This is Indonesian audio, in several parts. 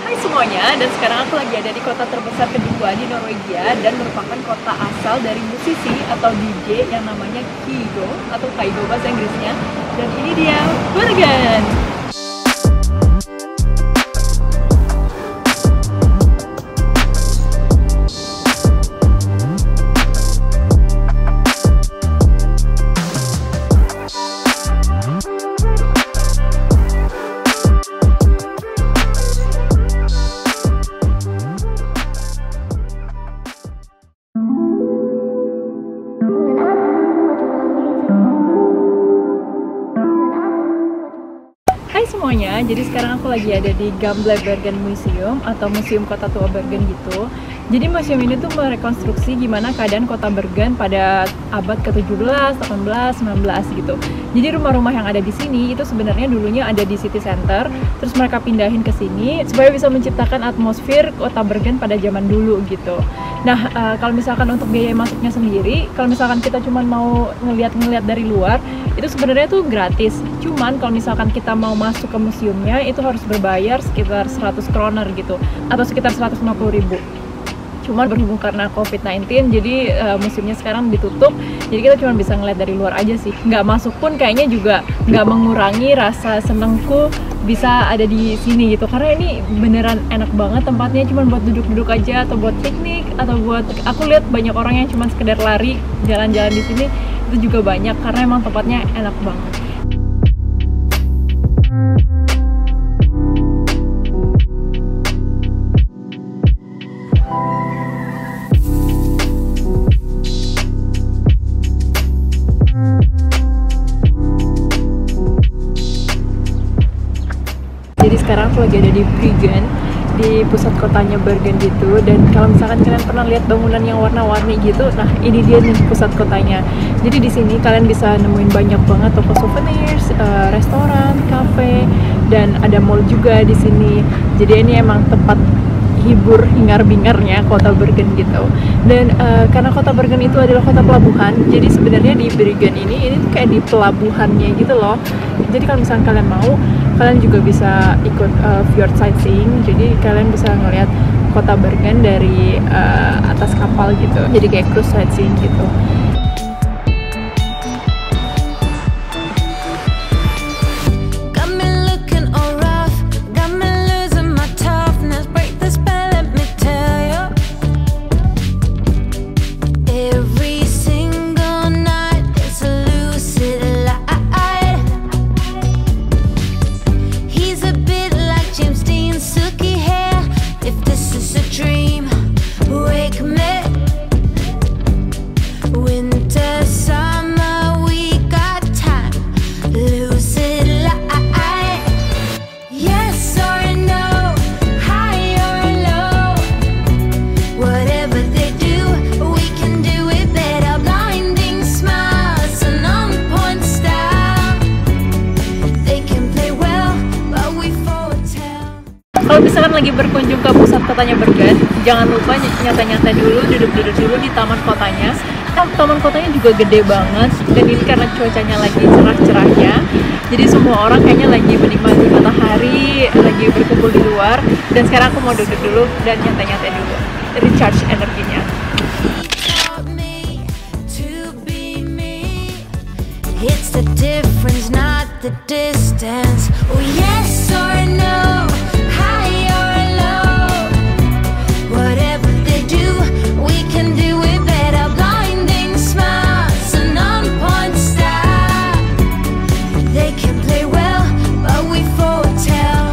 Hai semuanya, dan sekarang aku lagi ada di kota terbesar kedua di Norwegia dan merupakan kota asal dari musisi atau DJ yang namanya Kygo atau Kygo bahasa Inggrisnya. Dan ini dia Bergen. Hai semuanya, jadi sekarang aku lagi ada di Gamle Bergen Museum atau Museum Kota Tua Bergen gitu. Jadi museum ini tuh merekonstruksi gimana keadaan kota Bergen pada abad ke-17, 18, 19 gitu. Jadi rumah-rumah yang ada di sini itu sebenarnya dulunya ada di city center, terus mereka pindahin ke sini supaya bisa menciptakan atmosfer kota Bergen pada zaman dulu gitu. Nah, kalau misalkan untuk biaya masuknya sendiri, kalau misalkan kita cuma mau ngeliat-ngeliat dari luar, itu sebenarnya tuh gratis. Cuman kalau misalkan kita mau masuk ke museumnya, itu harus berbayar sekitar 100 kroner gitu, atau sekitar 150.000. Cuman berhubung karena COVID-19, jadi museumnya sekarang ditutup, jadi kita cuma bisa ngeliat dari luar aja sih. Nggak masuk pun kayaknya juga nggak mengurangi rasa senengku bisa ada di sini gitu, karena ini beneran enak banget tempatnya, cuma buat duduk-duduk aja atau buat piknik atau buat, aku lihat banyak orang yang cuma sekedar lari jalan-jalan di sini itu juga banyak karena emang tempatnya enak banget. Jadi sekarang aku lagi ada di Bryggen, di pusat kotanya Bergen gitu. Dan kalau misalkan kalian pernah lihat bangunan yang warna-warni gitu, nah ini dia nih pusat kotanya. Jadi di sini kalian bisa nemuin banyak banget toko souvenirs, restoran, kafe, dan ada mall juga di sini. Jadi ini emang tempat hibur hingar-bingarnya kota Bergen gitu. Dan karena kota Bergen itu adalah kota pelabuhan, jadi sebenarnya di Bryggen ini tuh kayak di pelabuhannya gitu loh. Jadi kalau misalnya kalian mau, kalian juga bisa ikut fjord sightseeing. Jadi kalian bisa ngeliat kota Bergen dari atas kapal gitu. Jadi kayak cruise sightseeing gitu. Kalau misalkan lagi berkunjung ke pusat kotanya Bergen, jangan lupa nyata-nyata dulu, duduk-duduk dulu di taman kotanya. Taman kotanya juga gede banget, dan ini karena cuacanya lagi cerah-cerahnya, jadi semua orang kayaknya lagi menikmati matahari, lagi berkumpul di luar. Dan sekarang aku mau duduk dulu dan nyata-nyata dulu, recharge energinya. It's the difference, not the distance. Oh yes or no, high or low. Whatever they do, we can do it better. Blinding smiles and on-point style. They can play well, but we foretell.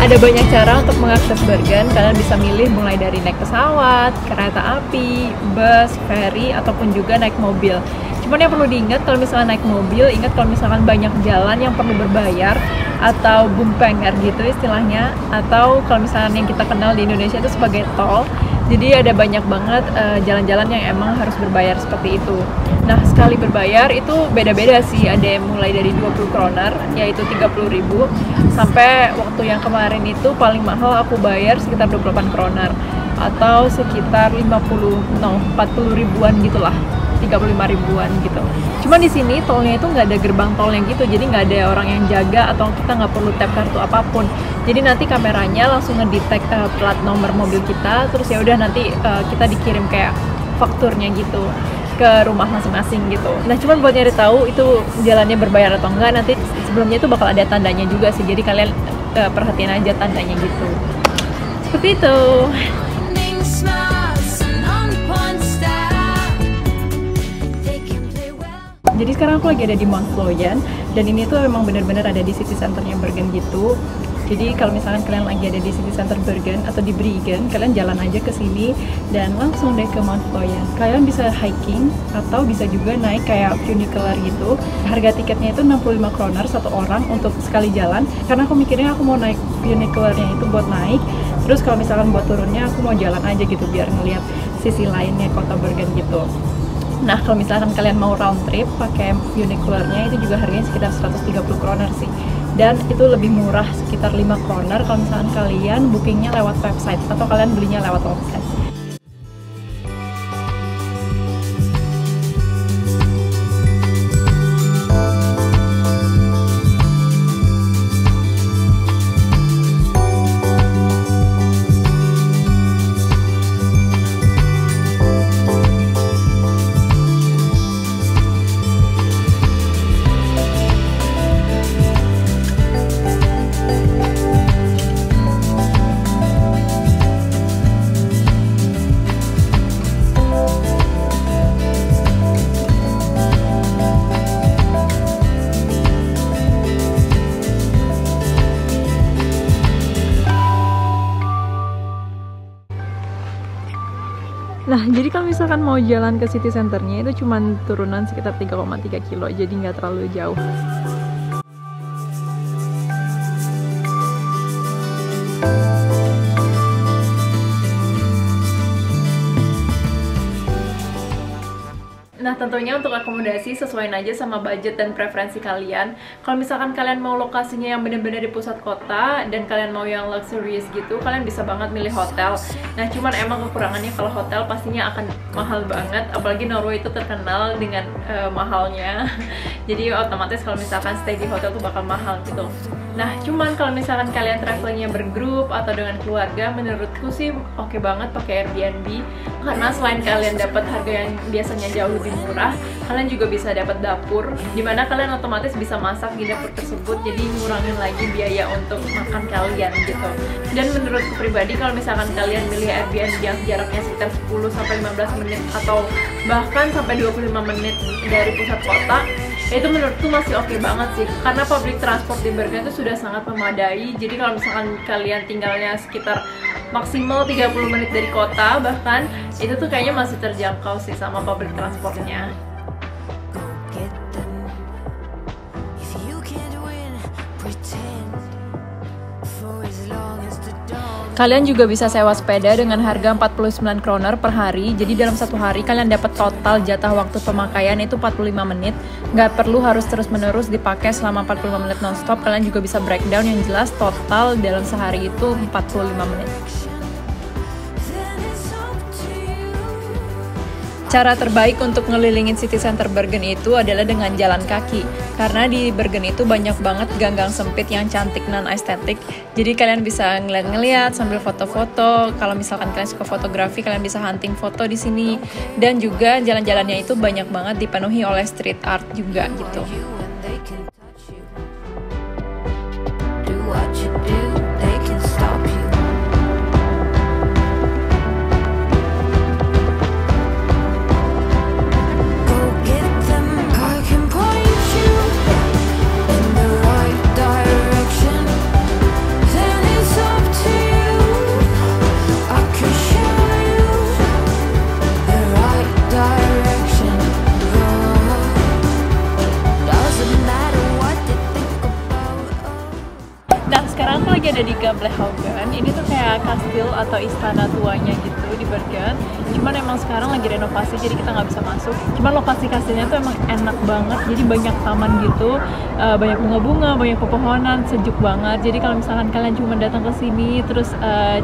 Ada banyak cara untuk mengakses Bergen. Kalian bisa milih mulai dari naik pesawat, kereta api, bus, ferry, ataupun juga naik mobil. Cuman yang perlu diingat kalau misalnya naik mobil, ingat kalau misalkan banyak jalan yang perlu berbayar atau bumpenger gitu istilahnya, atau kalau misalnya yang kita kenal di Indonesia itu sebagai tol. Jadi ada banyak banget jalan-jalan yang emang harus berbayar seperti itu. Nah, sekali berbayar itu beda-beda sih. Ada yang mulai dari 20 kroner, yaitu 30.000, sampai waktu yang kemarin itu paling mahal aku bayar sekitar 28 kroner, atau sekitar 40 ribuan gitulah. 35 ribuan gitu. Cuman di sini tolnya itu nggak ada gerbang tolnya gitu, jadi nggak ada orang yang jaga atau kita nggak perlu tap kartu apapun. Jadi nanti kameranya langsung ngedetect plat nomor mobil kita, terus ya udah nanti kita dikirim kayak fakturnya gitu ke rumah masing-masing gitu. Nah cuman buat nyari tahu itu jalannya berbayar atau enggak, nanti sebelumnya itu bakal ada tandanya juga sih, jadi kalian perhatiin aja tandanya gitu. Seperti itu. Jadi sekarang aku lagi ada di Mount Floyen, dan ini tuh memang bener-bener ada di city centernya Bergen gitu. Jadi kalau misalkan kalian lagi ada di city center Bergen atau di Bruggen, kalian jalan aja ke sini dan langsung deh ke Mount Floyen. Kalian bisa hiking atau bisa juga naik kayak funicular gitu. Harga tiketnya itu 65 kroner satu orang untuk sekali jalan. Karena aku mikirnya aku mau naik funicularnya itu buat naik. Terus kalau misalkan buat turunnya aku mau jalan aja gitu biar ngeliat sisi lainnya kota Bergen gitu. Nah, kalau misalkan kalian mau round trip pakai funicularnya itu juga harganya sekitar 130 kroner sih. Dan itu lebih murah, sekitar 5 kroner kalau misalkan kalian bookingnya lewat website atau kalian belinya lewat website. Nah, jadi kalau misalkan mau jalan ke city centernya itu cuman turunan sekitar 3,3 kilo, jadi nggak terlalu jauh. Nah, tentunya untuk akomodasi sesuaiin aja sama budget dan preferensi kalian. Kalau misalkan kalian mau lokasinya yang benar-benar di pusat kota dan kalian mau yang luxurious gitu, kalian bisa banget milih hotel. Nah, cuman emang kekurangannya kalau hotel pastinya akan mahal banget, apalagi Norway itu terkenal dengan mahalnya. Jadi otomatis kalau misalkan stay di hotel tuh bakal mahal gitu. Nah, cuman kalau misalkan kalian travelingnya bergrup atau dengan keluarga, menurutku sih oke banget pakai Airbnb, karena selain kalian dapat harga yang biasanya jauh lebih murah, kalian juga bisa dapat dapur, dimana kalian otomatis bisa masak di dapur tersebut, jadi ngurangin lagi biaya untuk makan kalian gitu. Dan menurutku pribadi, kalau misalkan kalian milih Airbnb yang jaraknya sekitar 10-15 menit atau bahkan sampai 25 menit dari pusat kota, itu menurutku masih oke banget sih, karena public transport di Bergen itu sudah sangat memadai. Jadi kalau misalkan kalian tinggalnya sekitar maksimal 30 menit dari kota, bahkan itu tuh kayaknya masih terjangkau sih sama public transportnya. Kalian juga bisa sewa sepeda dengan harga 49 kroner per hari. Jadi dalam satu hari kalian dapat total jatah waktu pemakaian itu 45 menit. Nggak perlu harus terus-menerus dipakai selama 45 menit non-stop. Kalian juga bisa breakdown yang jelas total dalam sehari itu 45 menit. Cara terbaik untuk ngelilingin city center Bergen itu adalah dengan jalan kaki. Karena di Bergen itu banyak banget gang-gang sempit yang cantik non-estetik. Jadi kalian bisa ngeliat-ngeliat sambil foto-foto. Kalau misalkan kalian suka fotografi, kalian bisa hunting foto di sini. Dan juga jalan-jalannya itu banyak banget dipenuhi oleh street art juga gitu. Ada di Gamlehaugen, ini tuh kayak kastil atau istana tuanya gitu di Bergen. Cuman emang sekarang lagi renovasi, jadi kita nggak bisa masuk. Cuman lokasi kastilnya tuh emang enak banget, jadi banyak taman gitu, banyak bunga-bunga, banyak pepohonan, sejuk banget. Jadi kalau misalkan kalian cuma datang ke sini terus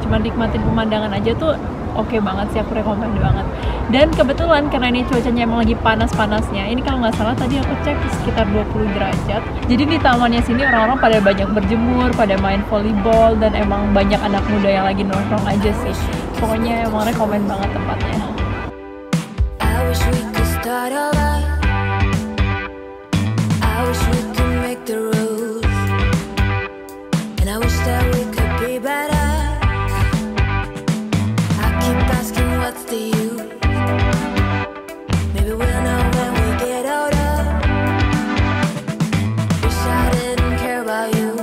cuma nikmatin pemandangan aja tuh oke banget sih, aku rekomend banget. Dan kebetulan karena ini cuacanya emang lagi panas-panasnya, ini kalau nggak salah tadi aku cek sekitar 20 derajat. Jadi di tamannya sini orang-orang pada banyak berjemur, pada main volleyball, dan emang banyak anak muda yang lagi nongkrong aja sih. Pokoknya emang rekomend banget tempatnya. I wish we could start over. I wish we could make the rules. And I wish that we could be better. I keep asking what's the use. Maybe we'll know when we get older. Wish I didn't care about you.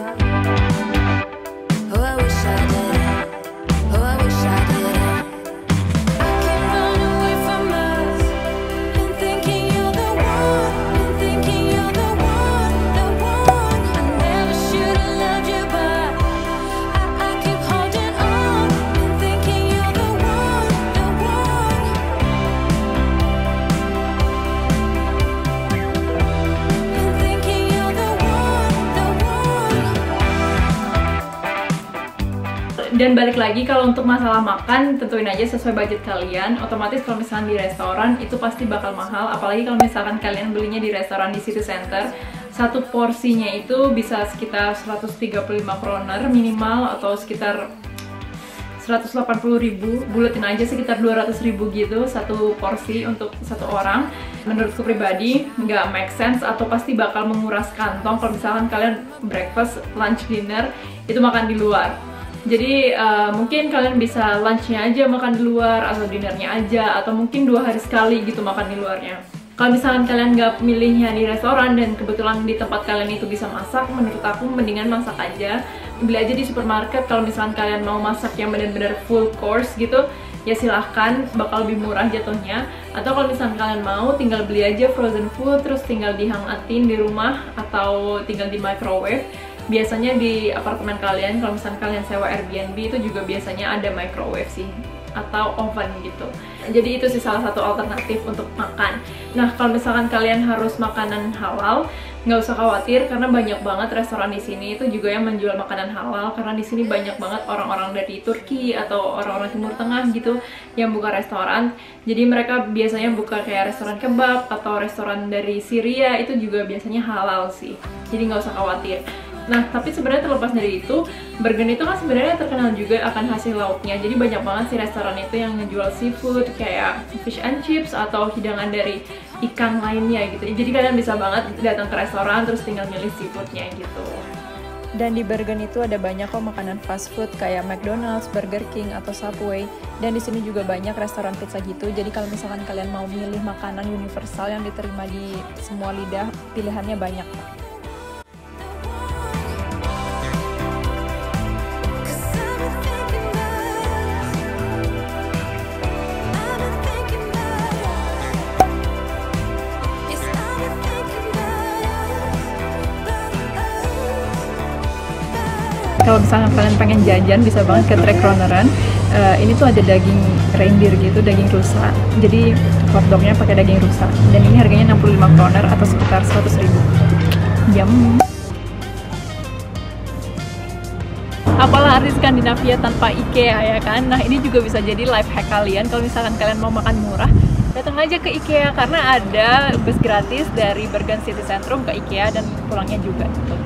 Oh, I wish I didn't. Oh, I wish I didn't. I can't run away from us. Been thinking you're the one. Been thinking you're the one, the one. I never should have loved you, but I keep holding on. Been thinking you're the one, the one. Been thinking you're the one, the one. Dan balik lagi, kalau untuk masalah makan, tentuin aja sesuai budget kalian. Otomatis kalau misalkan di restoran itu pasti bakal mahal, apalagi kalau misalkan kalian belinya di restoran di city center. Satu porsinya itu bisa sekitar 135 kroner minimal, atau sekitar 180.000, buletin aja sekitar 200.000 gitu satu porsi untuk satu orang. Menurutku pribadi nggak make sense, atau pasti bakal menguras kantong kalau misalkan kalian breakfast, lunch, dinner itu makan di luar. Jadi mungkin kalian bisa lunchnya aja makan di luar, atau dinernya aja, atau mungkin 2 hari sekali gitu makan di luarnya. Kalau misalkan kalian nggak milihnya di restoran dan kebetulan di tempat kalian itu bisa masak, menurut aku mendingan masak aja. Beli aja di supermarket. Kalau misalkan kalian mau masak yang benar-benar full course gitu, ya silahkan, bakal lebih murah jatuhnya. Atau kalau misalkan kalian mau, tinggal beli aja frozen food, terus tinggal dihangatin di rumah, atau tinggal di microwave. Biasanya di apartemen kalian, kalau misalkan kalian sewa Airbnb, itu juga biasanya ada microwave sih, atau oven gitu. Jadi itu sih salah satu alternatif untuk makan. Nah, kalau misalkan kalian harus makanan halal, nggak usah khawatir, karena banyak banget restoran di sini itu juga yang menjual makanan halal. Karena di sini banyak banget orang-orang dari Turki atau orang-orang Timur Tengah gitu yang buka restoran. Jadi mereka biasanya buka kayak restoran kebab atau restoran dari Syria, itu juga biasanya halal sih. Jadi nggak usah khawatir. Nah, tapi sebenarnya terlepas dari itu, Bergen itu kan sebenarnya terkenal juga akan hasil lautnya. Jadi banyak banget sih restoran itu yang ngejual seafood kayak fish and chips atau hidangan dari ikan lainnya gitu. Jadi kalian bisa banget datang ke restoran terus tinggal milih seafoodnya gitu. Dan di Bergen itu ada banyak kok makanan fast food kayak McDonald's, Burger King, atau Subway. Dan di sini juga banyak restoran pizza gitu. Jadi kalau misalkan kalian mau milih makanan universal yang diterima di semua lidah, pilihannya banyak. Kalau misalnya kalian pengen jajan, bisa banget ke Trekroneran. Ini tuh ada daging reindeer gitu, daging rusa. Jadi hotdognya pakai daging rusa. Dan ini harganya 65 kroner atau sekitar 100.000. Yum. Apalah arti Skandinavia tanpa IKEA ya kan? Nah, ini juga bisa jadi life hack kalian kalau misalkan kalian mau makan murah. Datang aja ke IKEA karena ada bus gratis dari Bergen City Centrum ke IKEA dan pulangnya juga gitu.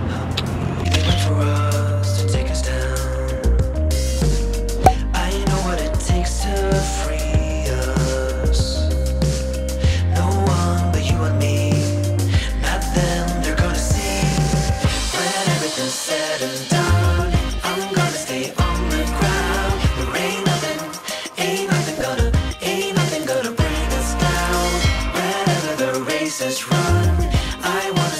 Run, I want